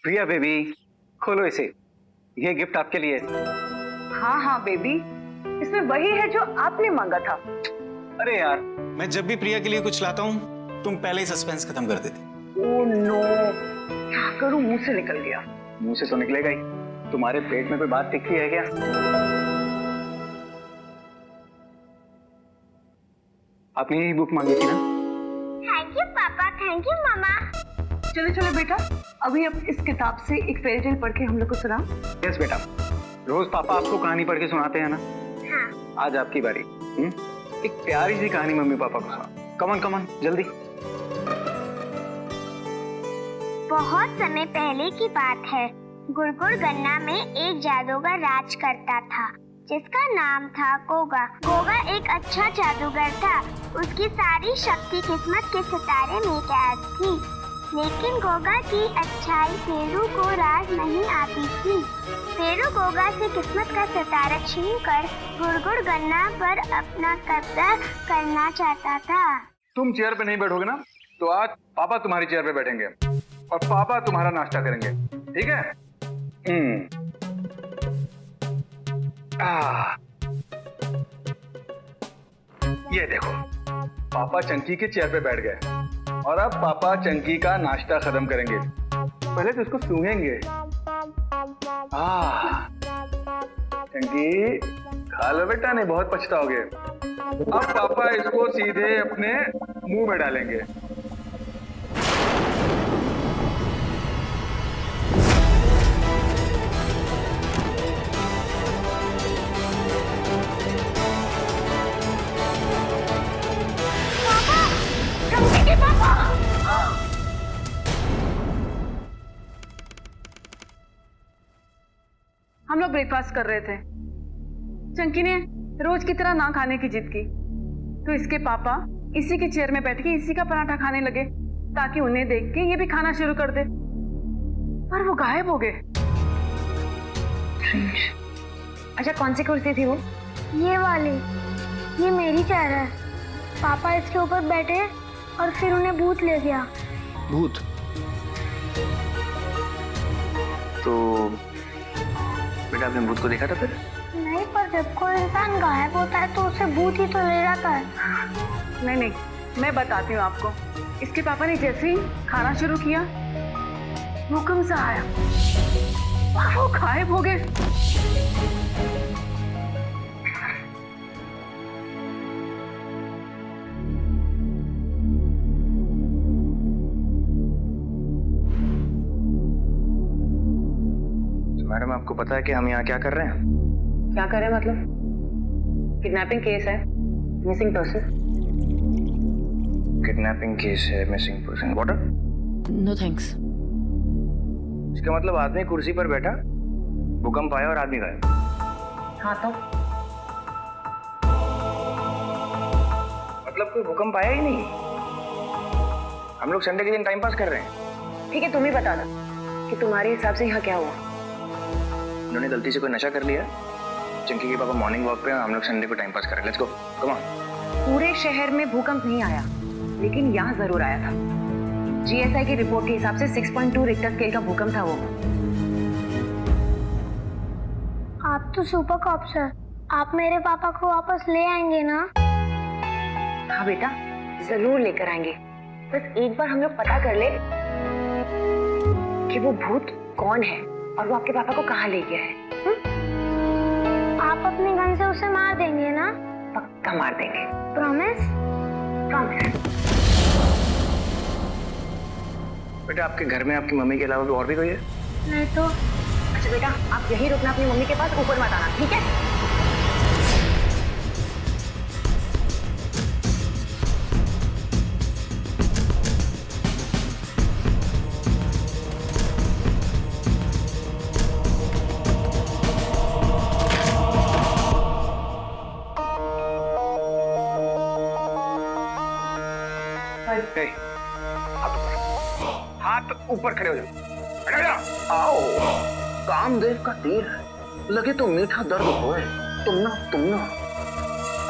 प्रिया baby, खोलो इसे। ये गिफ्ट आपके लिए। हाँ हाँ बेबी, इसमें वही है जो आपने मांगा था। अरे यार, मैं जब भी प्रिया के लिए कुछ लाता हूँ तुम पहले ही सस्पेंस खत्म कर देती। ओह नो, क्या करूं, मुंह से निकल गया। मुंह से तो निकलेगा ही। तुम्हारे पेट में कोई बात दिखती है क्या? आपने यही बुक मांगी थी ना? थैंक यू पापा, थैंक यू मामा। चलो चलो बेटा, अभी अब इस किताब से एक फेरी टेल पढ़ के हम लोग को सुना। यस बेटा, रोज पापा आपको कहानी पढ़ के सुनाते हैं ना? हाँ। आज आपकी बारी। एक प्यारी सी कहानी मम्मी पापा को सुना। कमन कमन, जल्दी। बहुत समय पहले की बात है। गुड़गुड़ गन्ना में एक जादूगर राज करता था जिसका नाम था गोगा। गोगा एक अच्छा जादूगर था। उसकी सारी शक्ति किस्मत के सितारे में कैद थी, लेकिन गोगा की अच्छाई फेरू को राज नहीं आती थी। फेरू गोगा से किस्मत का सितारा छीनकर गुड़गुड़ गन्ना पर अपना कब्जा करना चाहता था। तुम चेयर पे नहीं बैठोगे ना, तो आज पापा तुम्हारी चेयर पे बैठेंगे और पापा तुम्हारा नाश्ता करेंगे, ठीक है? ये देखो, पापा चंकी के चेयर पे बैठ गए और अब पापा चंकी का नाश्ता खत्म करेंगे। पहले तो इसको सूंघेंगे। चंकी, खा लो बेटा, नहीं बहुत पछताओगे। अब पापा इसको सीधे अपने मुंह में डालेंगे। हम लोग ब्रेकफास्ट कर रहे थे। चंकी ने रोज की तरह ना खाने की जिद की, तो इसके पापा इसी के चेयर में बैठ के इसी का पराठा खाने लगे ताकि उन्हें देख के ये भी खाना शुरू कर दे। पर वो गायब हो गए। अच्छा, कौन सी कुर्सी थी वो? ये वाली, ये मेरी चेयर है। पापा इसके ऊपर बैठे और फिर उन्हें भूत ले गया। भूत? तो बेटा आपने भूत को देखा था फिर? नहीं, पर जब कोई इंसान गायब होता है तो उसे भूत ही तो ले जाता है। नहीं नहीं, मैं बताती हूँ आपको। इसके पापा ने जैसे ही खाना शुरू किया, भूकंप सा आया और वो गायब हो गए। मैडम, आपको पता है कि हम यहाँ क्या कर रहे हैं? क्या करे मतलब? किडनैपिंग केस है, मिसिंग पर्सन। किडनैपिंग केस है, missing person. Water? No thanks. इसका मतलब आदमी कुर्सी पर बैठा, भूकंप आया और आदमी गायब। हाँ तो मतलब कोई भूकंप आया ही नहीं। हम लोग संडे के दिन टाइम पास कर रहे हैं। ठीक है, तुम ही बता दो कि तुम्हारे हिसाब से यहाँ क्या हुआ। उन्होंने गलती से कोई नशा कर लिया। चंकी के पापा मॉर्निंग वॉक पे, हम लोग संडे को टाइम पास कर रहे हैं। Let's go, come on. पूरे शहर में भूकंप नहीं आया, लेकिन यहाँ जरूर आया था। जीएसआई की रिपोर्ट के हिसाब से 6.2 रिक्टर स्केल का भूकंप था वो। आप तो सुपर कॉप्स हैं। आप मेरे पापा को वापस ले आएंगे ना? हाँ बेटा, जरूर लेकर आएंगे। बस एक बार हम लोग पता कर ले कि वो भूत कौन है और वो आपके पापा को कहाँ ले गया है। आप अपने गन से उसे मार देंगे ना? पक्का मार देंगे। प्रॉमिस? प्रॉमिस। बेटा, आपके घर में आपकी मम्मी के अलावा और भी कोई है? नहीं तो। अच्छा बेटा, आप यही रुकना अपनी मम्मी के पास, ऊपर मत आना, ठीक है? हाथ ऊपर खड़े हो जाओ। आओ, कामदेव का तीर है, लगे तो मीठा दर्द होए, तुम ना,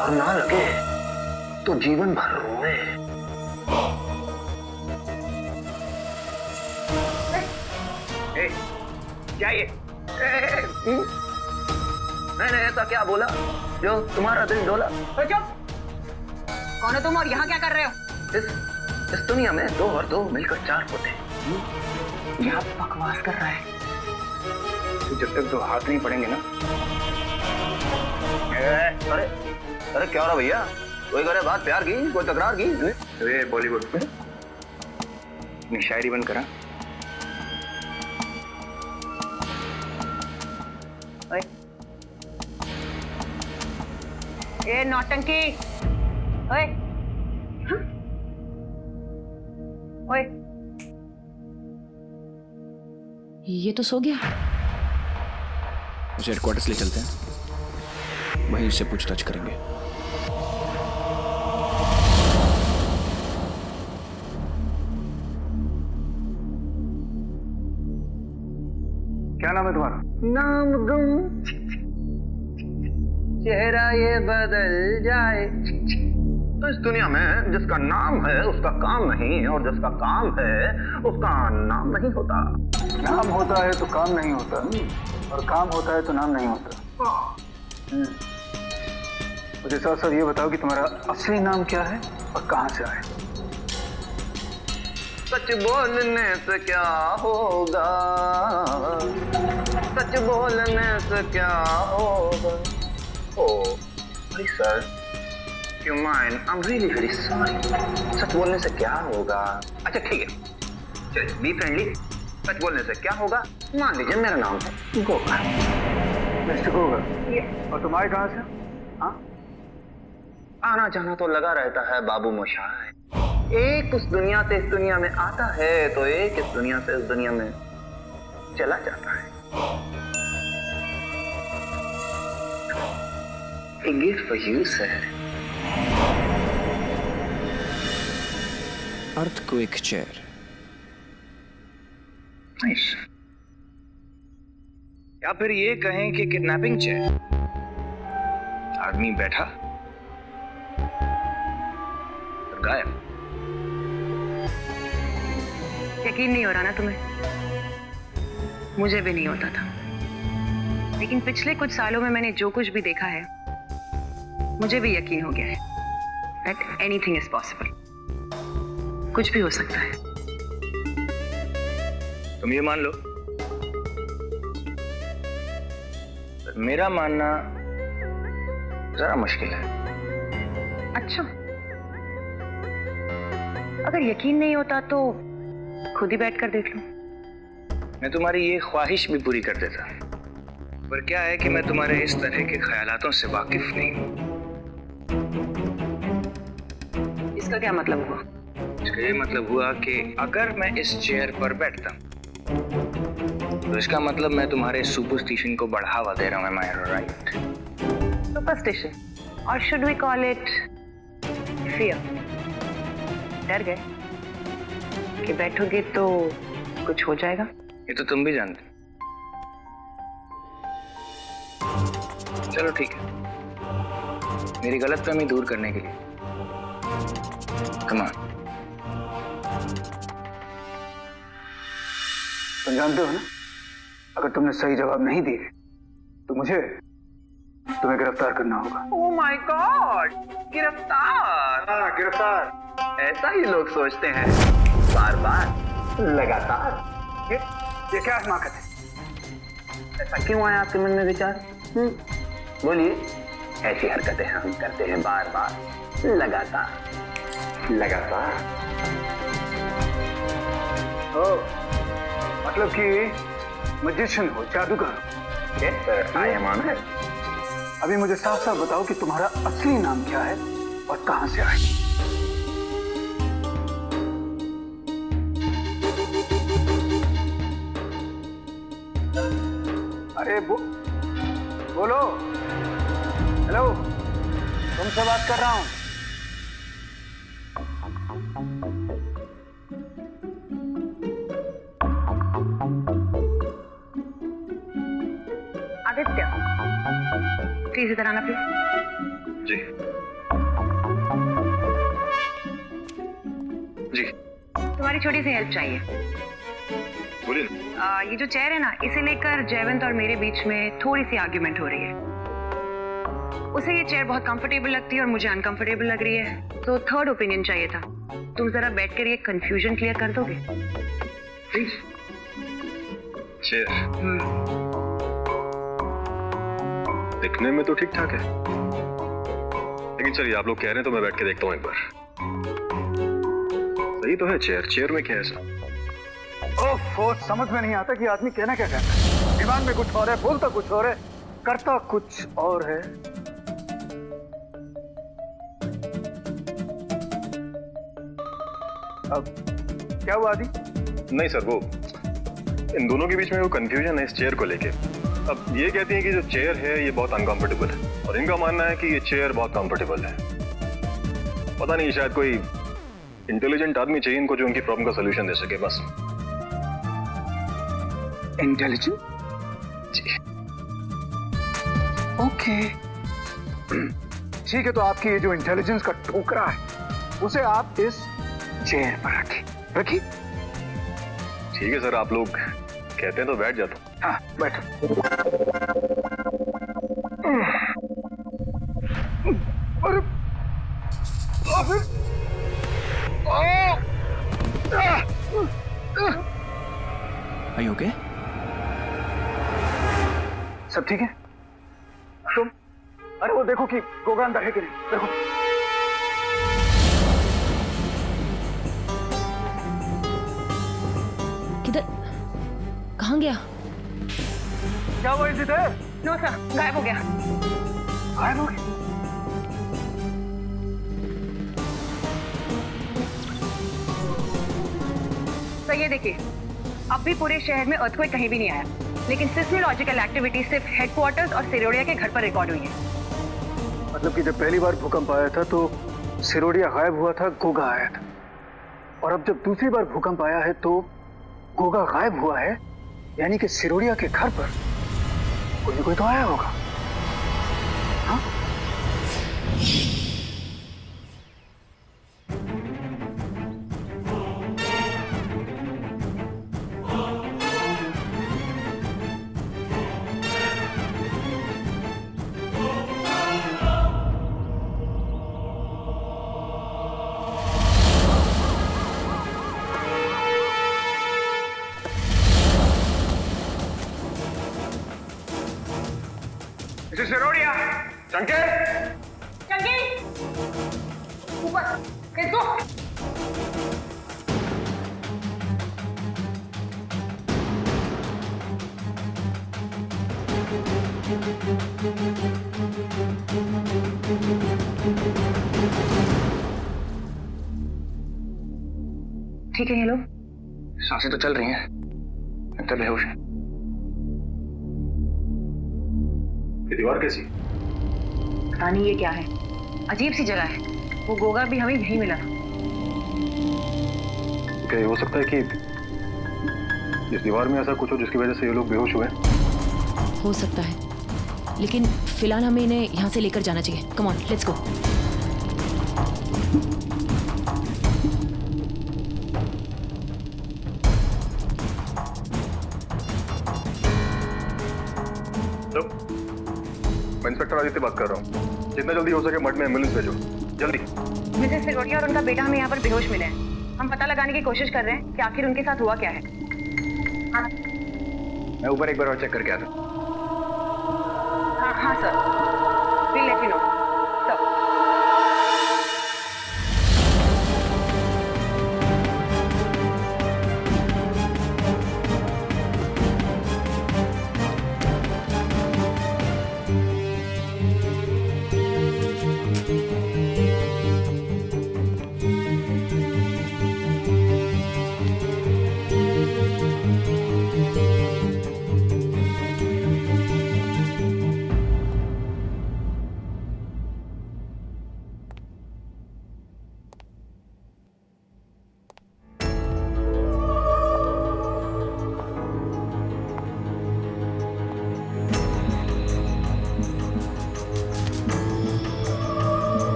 और ना लगे तो जीवन भर रोए। ए, क्या ये? मैंने ऐसा क्या बोला जो तुम्हारा दिल डोला? कौन हो तुम और यहाँ क्या कर रहे हो? इस दुनिया में 2 और 2 मिलकर 4 होते हैं। क्या बकवास कर रहा है? तो जब तक 2 हाथ नहीं पड़ेंगे ना। अरे अरे क्या हो रहा भैया? कोई करे बात प्यार की, कोई तकरार की? ये बॉलीवुड में अपनी शायरी बंद करा। ए नौटंकी, ओए, ओए, ये तो सो गया। मुझे हेडक्वार्टर्स ले चलते हैं, वहीं से पूछताछ करेंगे। क्या नाम है तुम्हारा? नाम गुम, चेहरा ये बदल जाए। तो इस दुनिया में जिसका नाम है उसका काम नहीं, और जिसका काम है उसका नाम नहीं होता। नाम होता है तो काम नहीं होता, और काम होता है तो नाम नहीं होता। मुझे साथ साथ ये बताओ कि तुम्हारा असली नाम क्या है और कहाँ से आए? सच बोलने से क्या होगा, सच बोलने से क्या होगा। Oh sir, you mind? I'm really very sorry. सच बोलने से क्या होगा? अच्छा ठीक है, चलिए बी फ्रेंडली। सच बोलने से क्या होगा? मान लीजिए मेरा नाम है गोगा। मिस्टर गोगा, और तुम आए कहाँ से? हाँ, आना जाना तो लगा रहता है बाबू मोशाय। एक उस दुनिया से इस दुनिया में आता है तो एक इस दुनिया से इस दुनिया में चला जाता है। A gift for you, sir. Earthquake chair. Nice. या फिर ये कहें कि किडनैपिंग चेयर। आदमी बैठा और गायब। यकीन नहीं हो रहा ना तुम्हें? मुझे भी नहीं होता था, लेकिन पिछले कुछ सालों में मैंने जो कुछ भी देखा है, मुझे भी यकीन हो गया है that anything is possible. कुछ भी हो सकता है। तुम ये मान लो, मेरा मानना जरा मुश्किल है। अच्छा, अगर यकीन नहीं होता तो खुद ही बैठ कर देख लो। मैं तुम्हारी ये ख्वाहिश भी पूरी कर देता, पर क्या है कि मैं तुम्हारे इस तरह के ख्यालातों से वाकिफ नहीं हूँ। इसका क्या मतलब हुआ? इसका ये मतलब हुआ कि अगर मैं इस चेयर पर बैठता तो इसका मतलब मैं तुम्हारे सुपरस्टिशन को बढ़ावा दे रहा हूँ। Am I right? सुपरस्टिशन, और should we call it fear? डर गए कि बैठोगे तो कुछ हो जाएगा? ये तो तुम भी जानते। चलो ठीक है, मेरी गलतफहमी दूर करने के लिए कम ऑन। तुम जानते हो ना, अगर तुमने सही जवाब नहीं दिए तो मुझे तुम्हें गिरफ्तार करना होगा। ओह माय गॉड, गिरफ्तार? हाँ, गिरफ्तार। ऐसा ही लोग सोचते हैं, बार बार, लगातार। ये क्या हिमाकत है? ऐसा क्यों आया आपके मन में विचार? बोलिए। ऐसी हरकतें हम करते हैं बार बार, लगातार लगातार। ओ, मतलब कि मैजिशियन हो, जादूगर हो। Yes sir, I am honoured. अभी मुझे साफ साफ बताओ कि तुम्हारा असली नाम क्या है और कहां से आए? अरे बोलो। हेलो, तुमसे बात कर रहा हूं। आदित्य, प्लीज इधर आना प्लीज। जी जी। तुम्हारी छोटी सी हेल्प चाहिए। बोलिए ना। ये जो चेयर है ना, इसे लेकर जयवंत और मेरे बीच में थोड़ी सी आर्ग्यूमेंट हो रही है। उसे ये चेयर बहुत कंफर्टेबल लगती है और मुझे अनकंफर्टेबल लग रही है, तो थर्ड ओपिनियन चाहिए था। तुम जरा बैठकर ये कंफ्यूजन क्लियर कर दोगे प्लीज? चेयर दिखने में तो ठीक ठाक है, लेकिन चलिए आप लोग कह रहे हैं तो मैं बैठ के देखता हूँ एक बार। सही तो है चेयर, चेयर में क्या है ऐसा? ओह, समझ में नहीं आता कि आदमी कहना क्या चाहता है। दिमाग में कुछ और है, बोलता कुछ और है, करता कुछ और है। अब क्या हुआ आदि? नहीं सर, वो इन दोनों के बीच में वो कंफ्यूजन है इस चेयर को लेके। अब ये कहती है कि जो चेयर है ये बहुत अनकंफर्टेबल है, और इनका मानना है कि ये चेयर बहुत कंफर्टेबल है। पता नहीं, शायद कोई इंटेलिजेंट आदमी चाहिए इनको जो उनकी प्रॉब्लम का सलूशन दे सके बस। इंटेलिजेंट? जी ओके, ठीक है, तो आपकी ये जो इंटेलिजेंस का टोकरा है उसे आप इस चेयर पर रखिए। ठीक है सर, आप लोग कहते हैं तो बैठ जाता हूँ। हाँ, बैठो। अरे Are you okay? सब ठीक है? तुम, अरे वो देखो कि गोगा अंदर है कि नहीं, देखो। किधर, कहाँ गया? क्या हुआ इधर? नो सर, गायब हो गया। गायब हो गया? तो ये देखिए, अब भी पूरे शहर में अर्थक्वेक कहीं भी नहीं आया, लेकिन सिस्मोलॉजिकल एक्टिविटी सिर्फ हेडक्वार्टर्स और सिरोडिया के घर पर रिकॉर्ड हुई है। मतलब कि जब पहली बार भूकंप आया था तो सिरोडिया गायब हुआ था, गोगा आया था, और अब जब दूसरी बार भूकंप आया है तो गोगा गायब हुआ है, यानी कि सिरोडिया के घर पर कोई तो आया होगा। हाँ? सिरोडिया, चंके, ऊपर इसको। ठीक है ये लोग? सांसें तो चल रही हैं, लगता बेहोश है। ये दीवार कैसी? पता नहीं ये क्या है, अजीब सी जगह है। वो गोगा भी हमें यहीं मिला था। क्या ये हो सकता है कि इस दीवार में ऐसा कुछ हो जिसकी वजह से ये लोग बेहोश हुए? हो सकता है, लेकिन फिलहाल हमें इन्हें यहाँ से लेकर जाना चाहिए। Come on, let's go. मैं इंस्पेक्टर आदित्य बात कर रहा हूँ। जितना जल्दी हो सके मठ में एम्बुलेंस भेजो, जल्दी। मिसेस सिरोडिया और उनका बेटा हमें यहाँ पर बेहोश मिले हैं। हम पता लगाने की कोशिश कर रहे हैं कि आखिर उनके साथ हुआ क्या है। हाँ मैं ऊपर एक बार और चेक करके आता हूँ। हाँ sir, we'll let you know. So.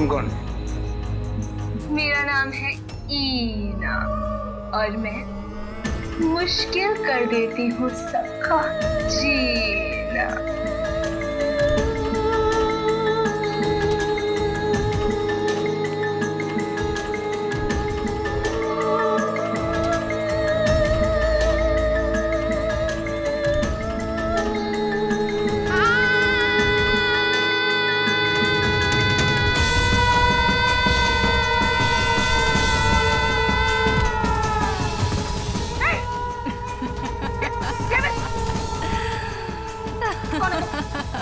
तुम कौन? मेरा नाम है ईना और मैं मुश्किल कर देती हूँ सबका जीना।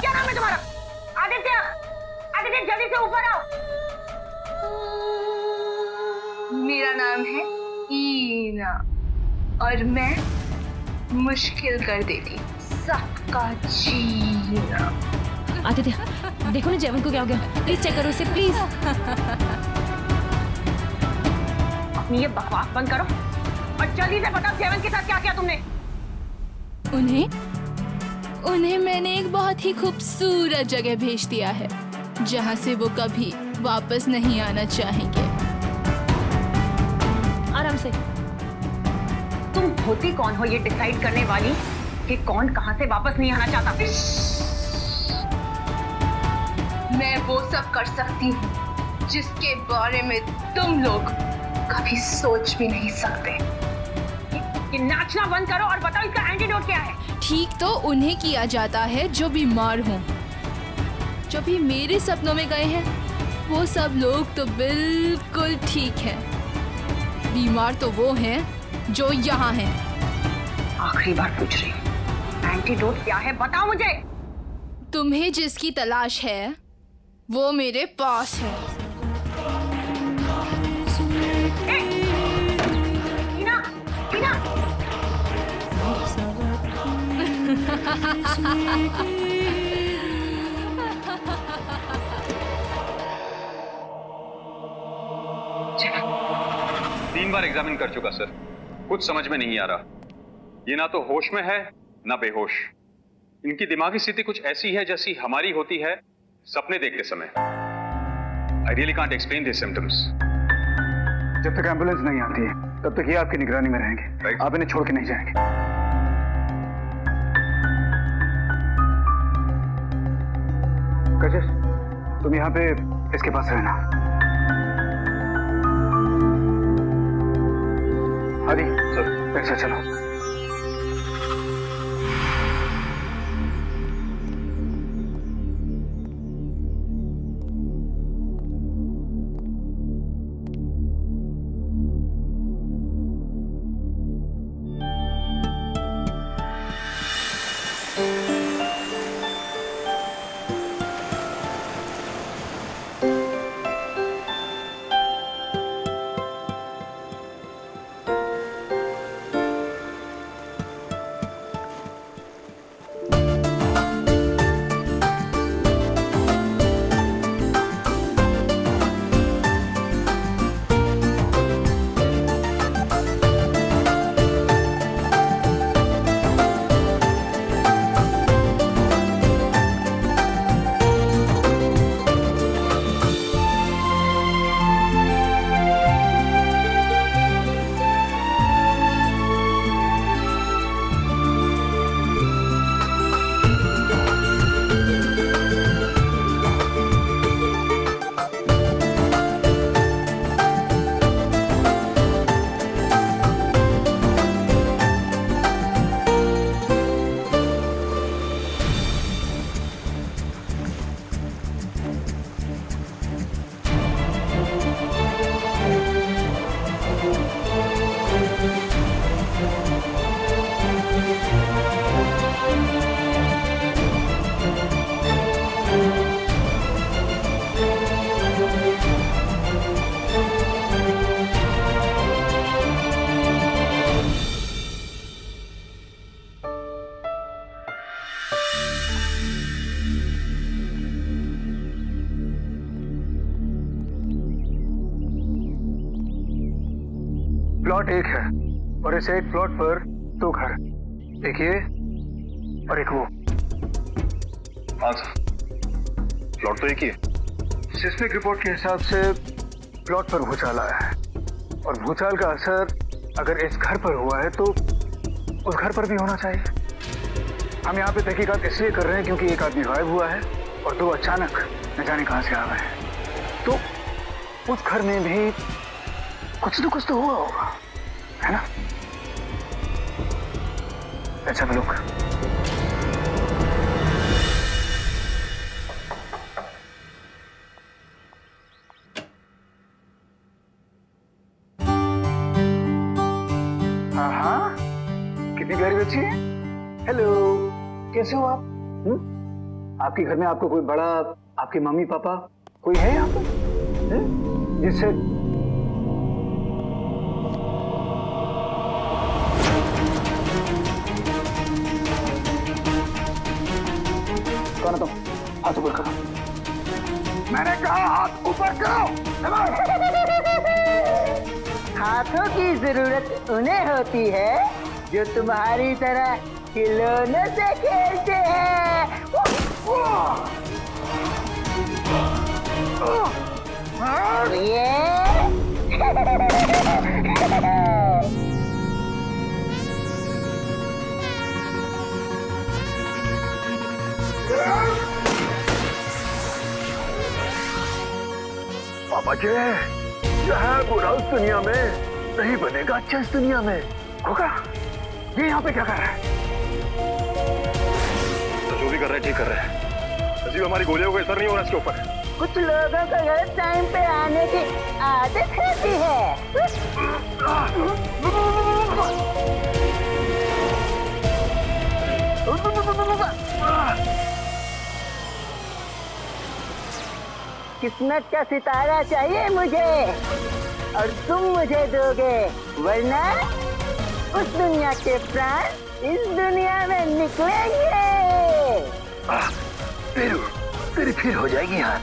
क्या नाम है तुम्हारा? आदित्य, आदित्य जल्दी से ऊपर आओ। मेरा नाम है ईना और मैं मुश्किल कर देती सबका जीना। आदित्य, देखो ना जयवंत को क्या हो गया, प्लीज चेक करो उसे प्लीज। अपनी ये बकवास बंद करो और जल्दी से बताओ जयवंत के साथ क्या किया तुमने? उन्हें मैंने एक बहुत ही खूबसूरत जगह भेज दिया है जहां से वो कभी वापस नहीं आना चाहेंगे। आराम से। तुम होती कौन हो ये डिसाइड करने वाली कि कौन कहां से वापस नहीं आना चाहता? मैं वो सब कर सकती हूँ जिसके बारे में तुम लोग कभी सोच भी नहीं सकते। ये नाचना बंद करो और बताओ इसका एंटीडोट क्या है? ठीक तो उन्हें किया जाता है जो बीमार हों। जो भी मेरे सपनों में गए हैं वो सब लोग तो बिल्कुल ठीक हैं। बीमार तो वो हैं जो यहाँ हैं। आखिरी बार पूछ रही हूँ, एंटीडोट क्या है बताओ मुझे। तुम्हें जिसकी तलाश है वो मेरे पास है। ईना, ईना। तीन बार एग्जामिन कर चुका सर, कुछ समझ में नहीं आ रहा। ये ना तो होश में है ना बेहोश। इनकी दिमागी स्थिति कुछ ऐसी है जैसी हमारी होती है सपने देखते समय। I really can't explain this symptoms. जब तक एम्बुलेंस नहीं आती है तब तक ये आपकी निगरानी में रहेंगे। Right. आप इन्हें छोड़ के नहीं जाएंगे। कशिश, तुम यहाँ पे इसके पास रहना। हरी सर, ऐसे चलो। प्लॉट एक है और इस एक प्लॉट पर दो घर, एक ये और एक वो। हाँ सर, प्लॉट तो एक ही है, सिस्मिक रिपोर्ट के हिसाब से प्लॉट पर भूचाल आया है और भूचाल का असर अगर इस घर पर हुआ है तो उस घर पर भी होना चाहिए। हम यहाँ पे तहकीकात इसलिए कर रहे हैं क्योंकि एक आदमी गायब हुआ है और दो अचानक न जाने कहां से आ गए हैं। तो उस घर में भी कुछ न कुछ तो हुआ होगा, है ना? Let's have a look. हाँ, कितनी प्यारी बच्ची है। हेलो, कैसे हो आप? आपके घर में आपको कोई बड़ा, आपके मम्मी पापा कोई है यहाँ पे जिससे करो? तुम हाथ ऊपर करो। मैंने कहा हाथ ऊपर करो। हाथों की जरूरत उन्हें होती है जो तुम्हारी तरह खिलौनों से खेलते हैं। पापा जी, जो है बुरा उस दुनिया में नहीं बनेगा अच्छा इस दुनिया में। होगा ये यहाँ पे क्या कर रहा है? तो जो भी कर रहे हैं ठीक कर रहे हैं। नसीब हमारी गोलियों का असर नहीं हो रहा इसके ऊपर। कुछ लोगों को गलत टाइम पे आने की आदत होती है। किस्मत का सितारा चाहिए मुझे और तुम मुझे दोगे, वरना उस दुनिया के प्राण इस दुनिया में निकलेंगे। तेरी फिर हो जाएगी यहाँ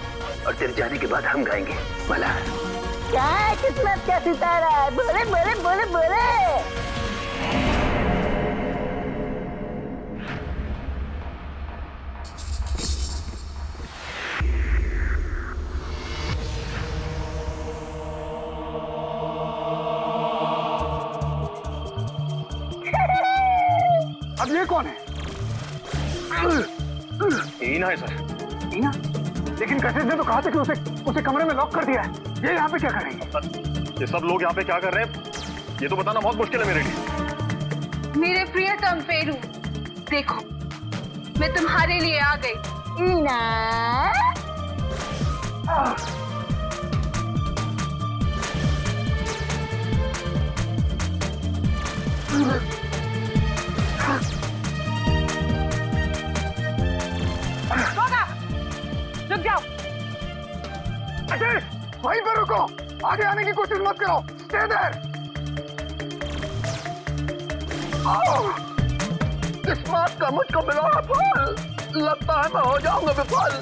और तेरे जाने के बाद हम गाएंगे भला। क्या है किस्मत का सितारा? बोले बोले बोले बोले। अब ये कौन है? ईना है सर। ईना? लेकिन कशिश ने तो कहा था कि उसे कमरे में लॉक कर दिया है। ये यहाँ पे क्या कर रही है? ये सब लोग यहाँ पे क्या कर रहे हैं ये तो बताना बहुत मुश्किल है मेरे लिए। मेरे प्रियतम पेरू, देखो मैं तुम्हारे लिए आ गई। ईना, रुक जाओ। अजय, वहीं पर रुको, आगे आने की कोशिश मत करो। Stay there. किस्मत का मुझको मिला फल, लगता है मैं हो जाऊंगा विफल।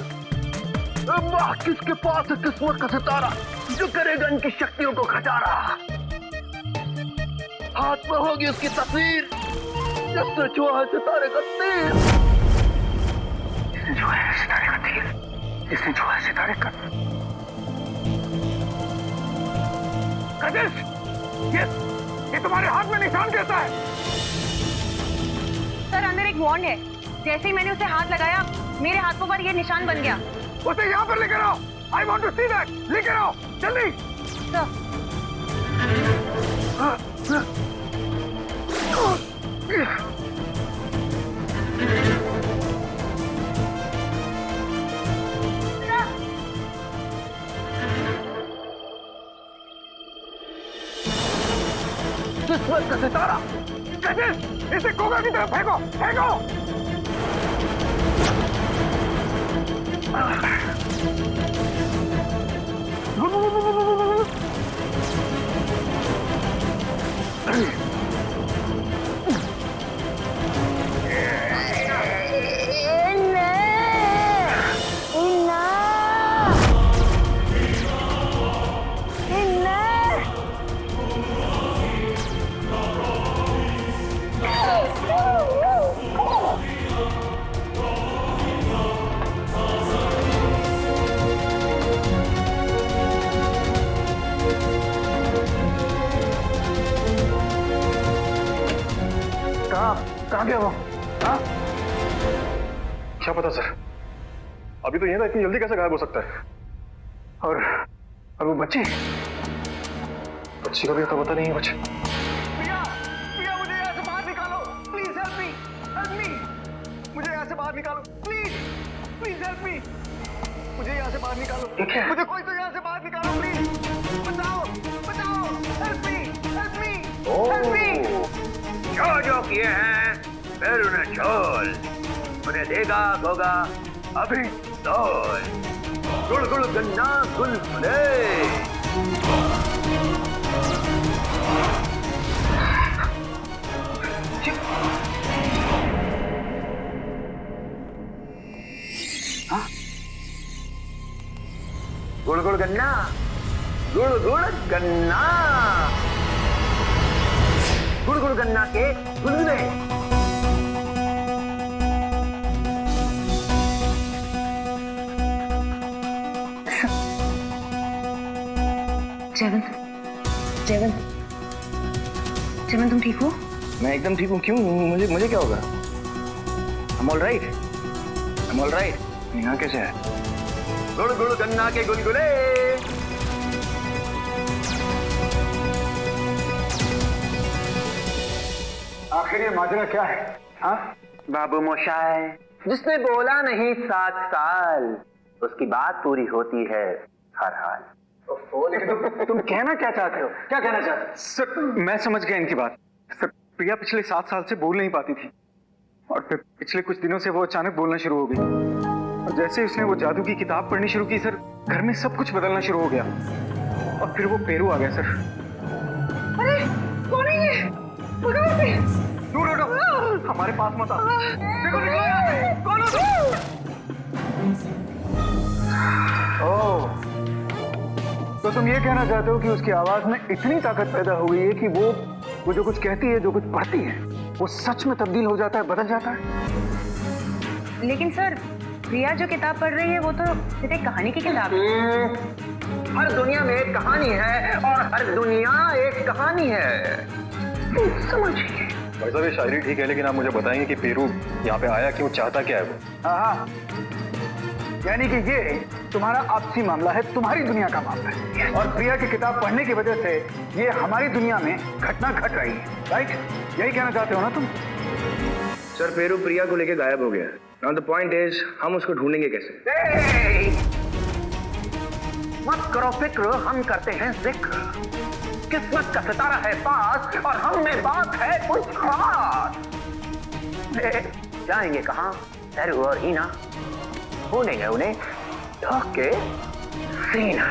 वाह, किसके पास है किस्मत का सितारा जो करेगा इनकी शक्तियों को खटारा। हाथ में होगी उसकी तस्वीर जिसने छुआ है सितारे का तीर। जिसने छुआ है सितारे का तीर, जिसने छुआ है सितारे का। कशिश, ये तुम्हारे हाथ में निशान कैसा है? सर अंदर एक वॉन्ड है, जैसे ही मैंने उसे हाथ लगाया मेरे हाथों पर ये निशान बन गया। उसे यहाँ पर लेकर आओ। I want to see that. लेकर आओ जल्दी। किस्मत का सितारा। कशिश, इसे गोगा की तरफ फेंको, फेंको। पता सर, अभी तो ये था, इतनी जल्दी कैसे गायब हो सकता है? और वो बच्ची बच्ची का भी तो पता नहीं है कुछ। प्रिया, प्रिया मुझे यहाँ से बाहर निकालो, प्लीज हेल्प मी, मुझे यहाँ से बाहर निकालो, प्लीज हेल्प मी, मुझे यहाँ से बाहर निकालो, मुझे कोई तो यहाँ से बाहर निकालो, प्लीज बचाओ, हेल्प मी, जो किए हैं फिर उन्हें छोड़, उन्हें देगा होगा अभी तोल, गुड़ गुड़ गन्ना गुलगुले। गुड़ गुड़ गन्ना, गुड़ गुड़ गन्ना, गुड़ गुड़ गन्ना के गुलगुले। जयवंत, जयवंत, जयवंत तुम ठीक हो? मैं एकदम ठीक हूँ। क्यों? मुझे क्या होगा? I'm all right. यहाँ कैसे है? गुड़ गुड़ गन्ना के गुलगुले। आखिर ये माजरा क्या है? हाँ? बाबू मोशाय, जिसने बोला नहीं 7 साल, उसकी बात पूरी होती है हर हाल। लेकिन तुम कहना क्या चाहते हो? क्या कहना चाहते हो? सर मैं समझ गया इनकी बात। सर प्रिया पिछले 7 साल से बोल नहीं पाती थी और फिर पिछले कुछ दिनों से वो अचानक बोलना शुरू हो गई और जैसे ही उसने वो जादू की किताब पढ़नी शुरू की सर, घर में सब कुछ बदलना शुरू हो गया और फिर वो पेरू आ गया सर। अरे कौन है ये? दूर हटो, हमारे पास मत आओ। देखो निकलो यहाँ से। कौन हो तुम? ओह, तो तुम ये कहना चाहते हो कि उसकी आवाज में इतनी ताकत पैदा हो गई है कि वो जो कुछ कहती है, जो कुछ पढ़ती है, वो सच में तब्दील हो जाता है, बदल जाता है? लेकिन सर प्रिया जो किताब पढ़ रही है वो तो सिर्फ एक कहानी की किताब है। हर दुनिया में एक कहानी है और हर दुनिया एक कहानी है, समझिए। भाई साहब ये शायरी ठीक है, लेकिन आप मुझे बताएंगे कि पेरू यहाँ पे आया क्यों, चाहता क्या है वो? हाँ, यानी कि ये तुम्हारा आपसी मामला है, तुम्हारी दुनिया का मामला है और प्रिया की किताब पढ़ने की वजह से ये हमारी दुनिया में घटना घट रही है, राइट? यही कहना चाहते हो ना तुम? सर पेरू प्रिया को लेके गायब हो गया। नाउ द पॉइंट इज, हम उसको ढूंढेंगे कैसे? मत करो फिक्र, हम करते हैं जिक्र। किस्मत का सितारा है पास और हम में बात है कुछ खास। जाएंगे कहाँ पेरू और हीना, ढूंढेंगे उन्हें ठोक के सीना।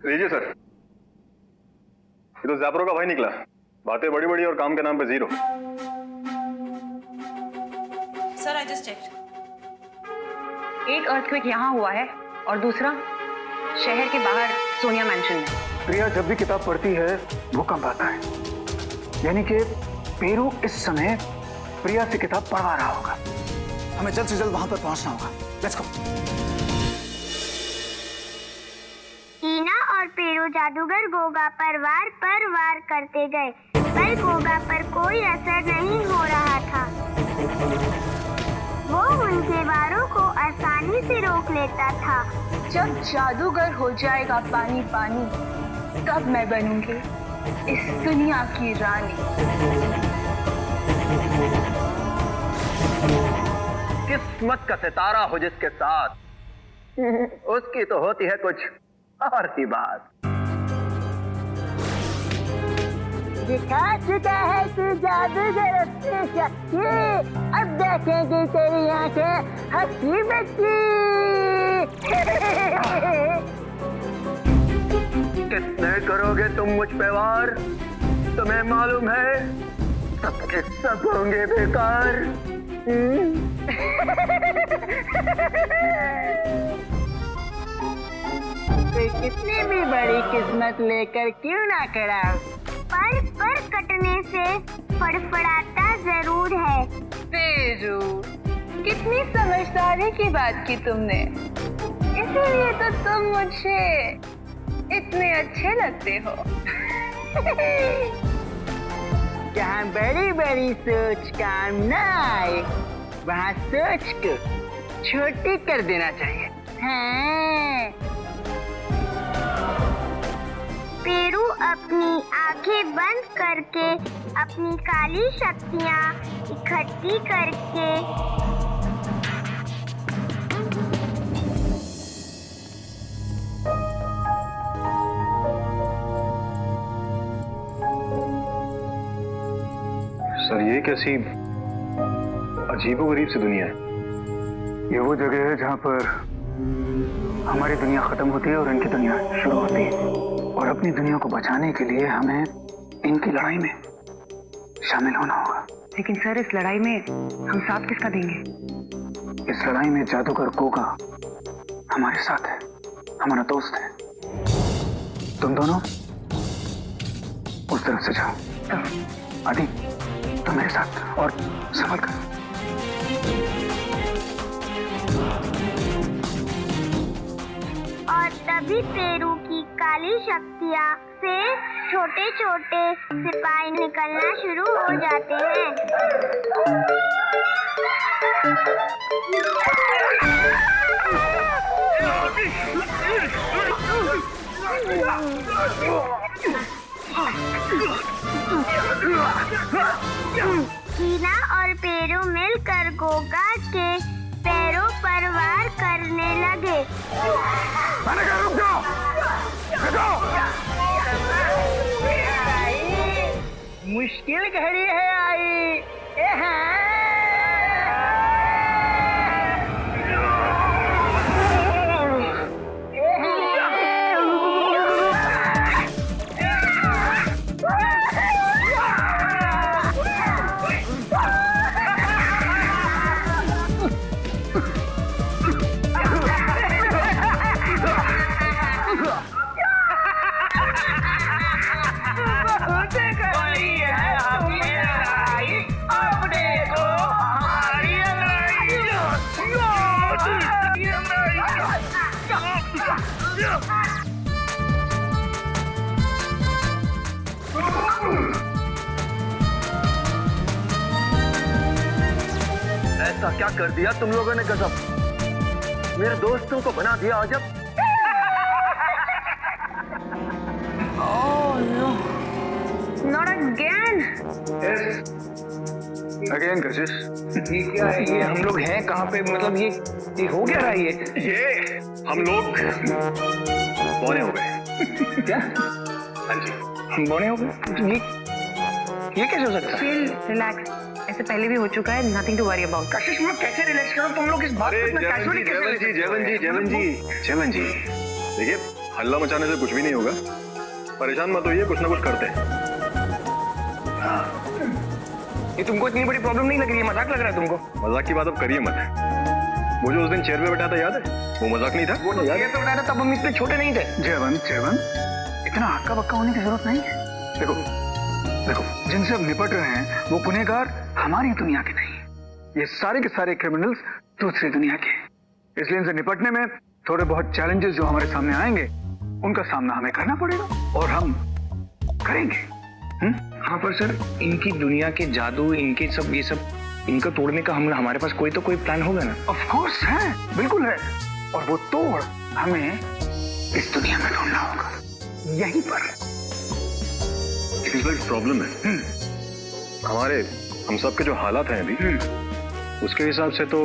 लीजिए सर, ये तो ज़ैपरो का भाई निकला। बातें बड़ी बड़ी और काम के नाम पे 0। सर आई जस्ट चेक्ड, एक अर्थक्वेक यहाँ हुआ है और दूसरा शहर के बाहर सोनिया मैंशन में। प्रिया जब भी किताब पढ़ती है भूकंप आता है, यानी कि पेरू इस समय प्रिया से किताब पढ़वा रहा होगा। हमें जल्द से जल्द वहां पर पहुंचना होगा। Let's go. हीना और पेरू जादूगर गोगा पर वार करते गए, पर गोगा पर कोई असर नहीं हो रहा था। वो उनके वारों को आसानी से रोक लेता था। जब जादूगर हो जाएगा पानी पानी, तब मैं बनूंगी इस दुनिया की रानी। किस्मत का सितारा हो जिसके साथ, उसकी तो होती है कुछ और ही बात। दिखा चुका है तू जादूगर अपनी शक्ति, अब देखेंगे तेरी आंखें हंसी बच्ची। कितने करोगे तुम मुझ पे वार? तुम्हें मालूम है सबके सब होंगे बेकार। कोई कितनी भी बड़ी किस्मत लेकर क्यों ना खड़ा, पर कटने से फड़फड़ाता जरूर है। पेरू, कितनी समझदारी की बात की तुमने। इसीलिए तो तुम मुझे इतने अच्छे लगते हो। जहाँ बड़ी बड़ी सोच काम न आए वहाँ सोच को छोटी कर देना चाहिए। हाँ। पेरू अपनी आंखें बंद करके अपनी काली शक्तियाँ इकट्ठी करके सर ये कैसी अजीबोगरीब सी दुनिया है। ये वो जगह है जहाँ पर हमारी दुनिया खत्म होती है और इनकी दुनिया शुरू होती है, और अपनी दुनिया को बचाने के लिए हमें इनकी लड़ाई में शामिल होना होगा। लेकिन सर इस लड़ाई में हम साथ किसका देंगे? इस लड़ाई में जादूगर गोगा हमारे साथ है, हमारा दोस्त है। तुम दोनों उस तरफ से जाओ। आदि तुम मेरे साथ, और संभल कर। और तभी पेरू की काली शक्तियाँ से छोटे छोटे सिपाही निकलना शुरू हो जाते हैं। हीना और पेरू मिलकर गोगा के पैरों पर वार करने लगे। मुश्किल घड़ी है आई। ऐसा क्या कर दिया तुम लोगों ने गजब, मेरे दोस्तों को बना दिया अजब। Oh no, not again. Again कशिश। ये क्या है? ये हम लोग हैं कहाँ पे? मतलब ये हो क्या रहा है? ये हम लोग बौने हो गए। क्या? हाँ जी, हम बौने हो गए? ये कैसे हो सकता है? रिलैक्स, ऐसे पहले भी हो चुका है, नथिंग टू वरी अबाउट। कशिश मैं कैसे रिलैक्स करूं? तुम लोग इस बात अरे पे कैजुअली कैसे ले सकते हो? जयवन जी देखिए, हल्ला मचाने से कुछ भी नहीं होगा, परेशान मत होइए, कुछ ना कुछ करते हैं। ये तुमको इतनी बड़ी प्रॉब्लम नहीं लग रही है? मजाक लग रहा है तुमको? मजाक की बात अब करिए मत। वो जो उस दिन चेयर पे बैठा था याद है? वो मजाक नहीं था? वो तो चेयर पे बैठा था, तब हम इतने छोटे नहीं थे। जयवंत इतना हक्का बक्का होने की जरूरत नहीं है। देखो जिनसे अब निपट रहे हैं वो गुनहगार हमारी दुनिया के नहीं, ये सारे के सारे क्रिमिनल्स दूसरी दुनिया के। इसलिए इनसे निपटने में थोड़े बहुत चैलेंजेस जो हमारे सामने आएंगे उनका सामना हमें करना पड़ेगा, और हम करेंगे। हाँ पर सर, इनकी दुनिया के जादू, इनके सब ये सब, इनको तोड़ने का हमारे पास कोई तो कोई प्लान होगा ना? ऑफ कोर्स है, बिल्कुल है, और वो तोड़ हमें इस दुनिया में ढूंढना होगा, यहीं पर। प्रॉब्लम है हम सब के जो हालात हैं अभी, उसके हिसाब से तो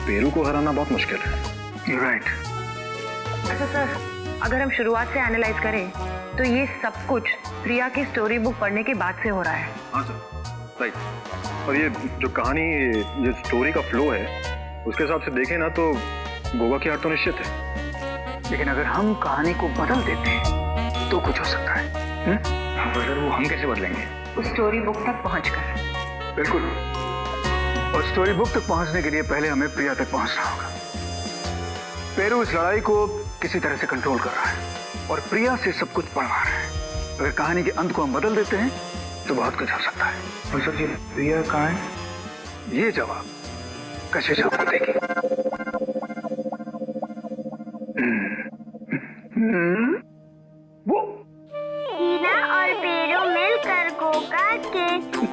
पेरू को हराना बहुत मुश्किल है। राइट। अच्छा सर, अगर हम शुरुआत से एनालाइज करें तो ये सब कुछ प्रिया की स्टोरी बुक पढ़ने के बाद से हो रहा है। हाँ सर, राइट। और ये जो कहानी, ये स्टोरी का फ्लो है, उसके हिसाब से देखें ना तो गोगा की हार तो निश्चित है। लेकिन अगर हम कहानी को बदल देते तो कुछ हो सकता है। हाँ पर सर, वो हम कैसे बदलेंगे? उस स्टोरी बुक तक पहुंचकर। बिल्कुल, और स्टोरी बुक तक पहुंचने के लिए पहले हमें प्रिया तक पहुंचना होगा। पेरू इस लड़ाई को किसी तरह से कंट्रोल कर रहा है और प्रिया से सब कुछ पढ़वा रहा है। अगर कहानी के अंत को हम बदल देते हैं तो बहुत कुछ हो सकता है। और सर, ये प्रिया कहाँ है? ये जवाब कशिश आपको देगी। वो हीना और पेरू मिलकर गोगा के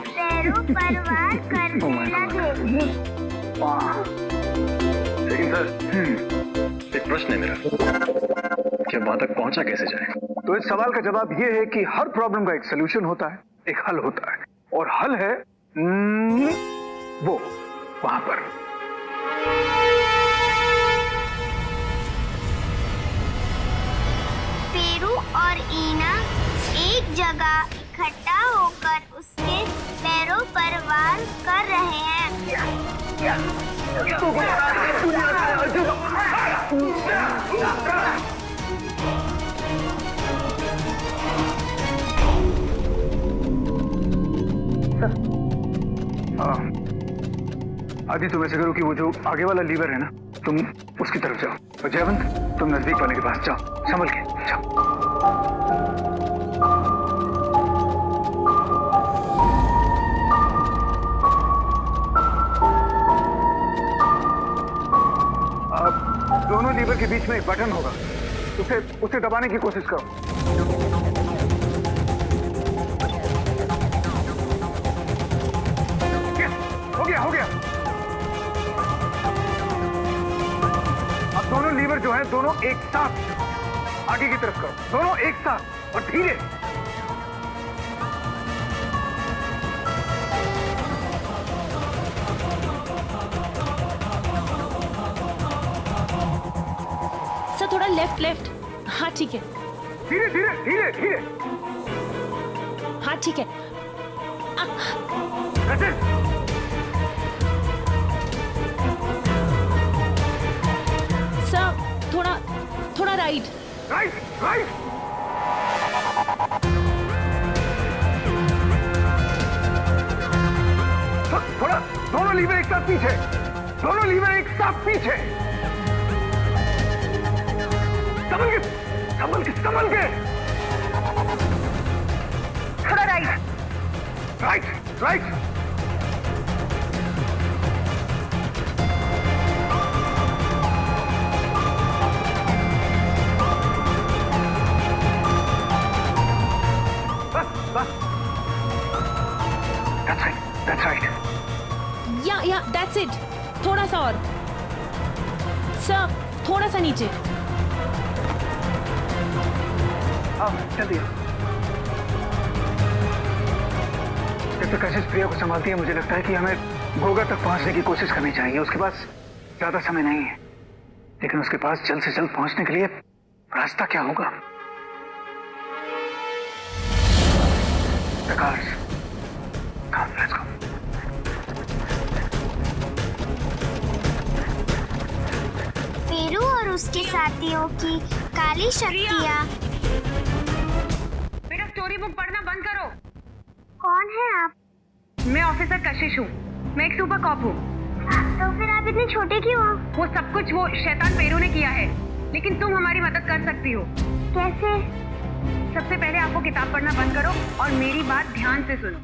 पैरों पर वार करने लगे। लेकिन सर एक प्रश्न है मेरा कि वहां तक पहुंचा कैसे जाए? तो इस सवाल का जवाब ये है कि हर प्रॉब्लम का एक सोल्यूशन होता है, एक हल होता है, और हल है वो वहां पर। पेरू और ईना एक जगह इकट्ठा होकर उसके पैरों पर वार कर रहे हैं। आदि तुम ऐसे करो कि वो जो आगे वाला लीवर है ना, तुम उसकी तरफ जाओ, और जयवंत तुम नजदीक वाले के पास जाओ, संभल के जाओ। अब दोनों लीवर के बीच में एक बटन होगा, उसे दबाने की कोशिश करो। हो गया। अब दोनों लीवर जो है दोनों एक साथ आगे की तरफ करो, दोनों एक साथ और धीरे। सर थोड़ा लेफ्ट। हाँ ठीक है। धीरे। हाँ ठीक है। सर थोड़ा राइट। थोड़ा दोनों लीवर एक साथ पीछे, संभल के। थोड़ा राइट। बस। That's right. या दैट्स इट। थोड़ा सा और सर, थोड़ा सा नीचे। जल्दी। जब तक कशिश प्रिया को संभालती है, मुझे लगता है कि हमें गोगा तक पहुंचने की कोशिश करनी चाहिए। उसके पास ज्यादा समय नहीं है, लेकिन उसके पास जल्द से जल्द पहुंचने के लिए रास्ता क्या होगा? प्रकाश, let's go. पेरू और उसके साथियों की काली शक्तियाँ। बेटा स्टोरी बुक पढ़ना बंद करो। कौन है आप? मैं ऑफिसर कशिश हूँ। मैं एक सुपर कॉप हूँ। तो फिर आप इतने छोटे क्यों हो? वो सब कुछ वो शैतान पेरू ने किया है, लेकिन तुम हमारी मदद कर सकती हो। कैसे? सबसे पहले आपको किताब पढ़ना बंद करो और मेरी बात ध्यान से सुनो।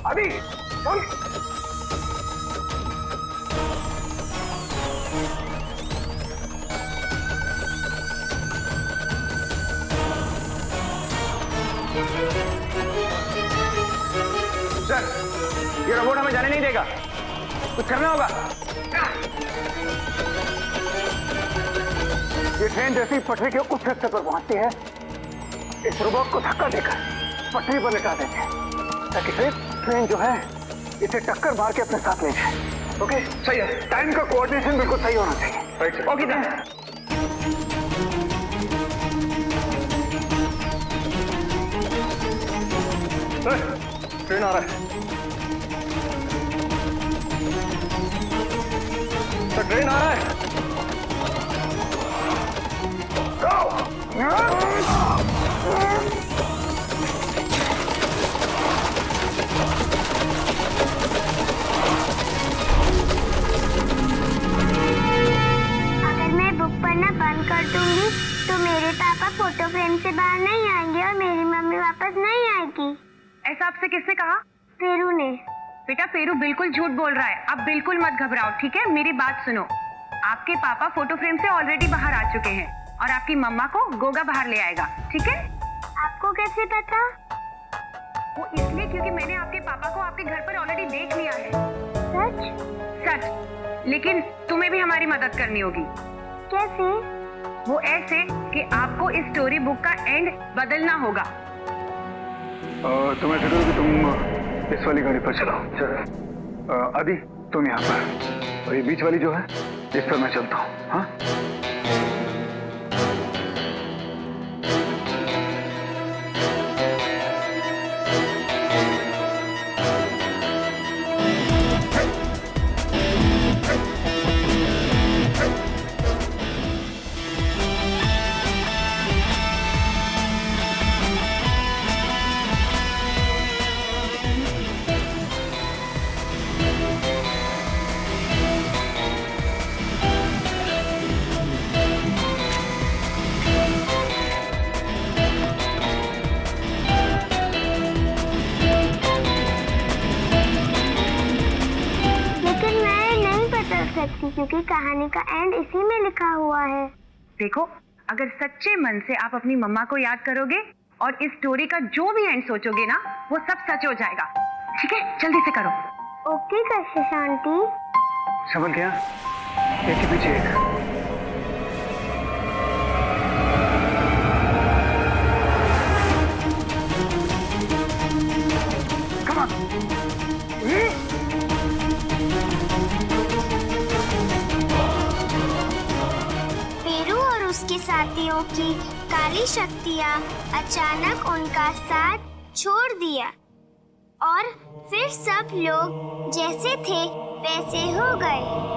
अभी सर, ये रोबोट हमें जाने नहीं देगा, कुछ करना होगा। ये ट्रेन जैसी पटरी के उस हिस्से पर पहुंचती है, इस रोबोट को धक्का देकर पटरी पर लेटा देते हैं, ताकि फिर ट्रेन जो है इसे टक्कर मार के अपने साथ ले जाए। ओके, सही है। टाइम का कोऑर्डिनेशन बिल्कुल सही होना चाहिए। Right, okay sir. ट्रेन आ रहा है सर, ट्रेन आ रहा है। अगर मैं बुक पढ़ना बंद कर दूंगी तो मेरे पापा फोटो फ्रेम से बाहर नहीं आएंगे और मेरी मम्मी वापस नहीं आएगी। ऐसा आपसे किसने कहा? फेरू ने। बेटा फेरू बिल्कुल झूठ बोल रहा है, आप बिल्कुल मत घबराओ, ठीक है? मेरी बात सुनो, आपके पापा फोटो फ्रेम से ऑलरेडी बाहर आ चुके हैं और आपकी मम्मा को गोगा बाहर ले आएगा, ठीक है? आपको कैसे पता? वो इसलिए क्योंकि मैंने आपके पापा को आपके घर पर ऑलरेडी देख लिया है। सच? सच, लेकिन तुम्हें भी हमारी मदद करनी होगी। कैसे? वो ऐसे कि आपको इस स्टोरी बुक का एंड बदलना होगा। तो मैं जरूर कि तुम इस वाली गाड़ी पर चलाओ। आदि तुम यहाँ पर, और ये बीच वाली जो है इस पर मैं चलता हूँ। हाँ, क्योंकि कहानी का एंड इसी में लिखा हुआ है। देखो, अगर सच्चे मन से आप अपनी मम्मा को याद करोगे और इस स्टोरी का जो भी एंड सोचोगे ना, वो सब सच हो जाएगा, ठीक है? जल्दी से करो। ओके कश्यप शांति। समझ गया? एक के पीछे एक। उसके साथियों की काली शक्तियाँ अचानक उनका साथ छोड़ दिया और फिर सब लोग जैसे थे वैसे हो गए।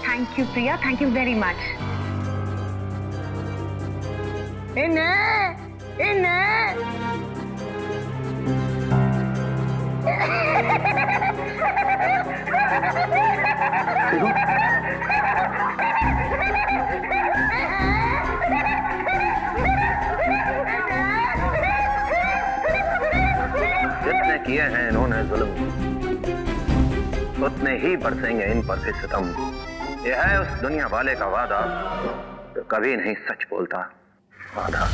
Thank you, Priya. Thank you very much. जितने किए हैं इन्होंने जुल्म, उतने ही बरसेंगे इन पर से सितम। यह है उस दुनिया वाले का वादा जो कभी नहीं सच बोलता। वादा।